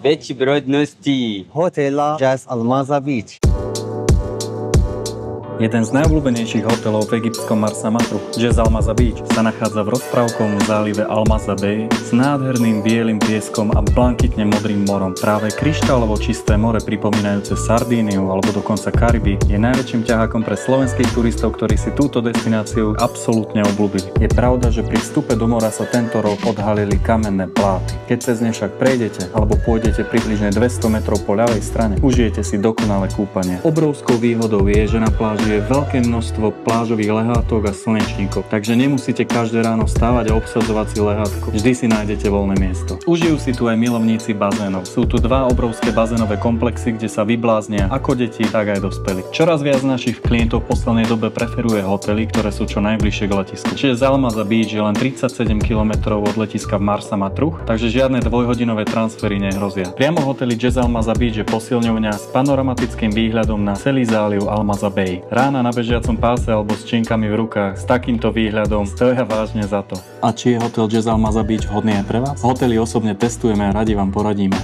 Veći brodnosti. Hotela Jazz Almaza Beach. Jeden z najobľúbenejších hotelov v egyptskom Marsa Matruh, Jazz Almaza Beach, sa nachádza v rozprávkovom zálive Almaza Bay s nádherným bielym pieskom a blankitne modrým morom. Práve kryštálovo čisté more pripomínajúce Sardíniu alebo dokonca Kariby je najväčším ťahákom pre slovenských turistov, ktorí si túto destináciu absolútne obľúbili. Je pravda, že pri vstupe do mora sa tento rok odhalili kamenné pláty. Keď cez ne však prejdete alebo pôjdete približne 200 metrov po ľavej strane, užijete si dokonalé kúpanie. Obrovskou výhodou je, že na pláži je veľké množstvo plážových lehátok a slnečníkov, takže nemusíte každé ráno vstávať a obsadzovať si lehátko. Vždy si nájdete voľné miesto. Užijú si tu aj milovníci bazénov. Sú tu dva obrovské bazénové komplexy, kde sa vybláznia ako deti, tak aj dospelí. Čoraz viac našich klientov v poslednej dobe preferuje hotely, ktoré sú čo najbližšie k letisku. Čiže Almaza Beach je len 37 km od letiska v Marsa Matruh, takže žiadne dvojhodinové transfery nehrozia. Priamo v hoteli Jazz Almaza Beach je posilňovňa s panoramatickým výhľadom na celý záliv Almaza Bay. Rána na bežiacom páse alebo s činkami v rukách s takýmto výhľadom stoja vážne za to. A či je hotel Jazz Almaza Beach vhodný aj pre vás? Hotely osobne testujeme a radi vám poradíme.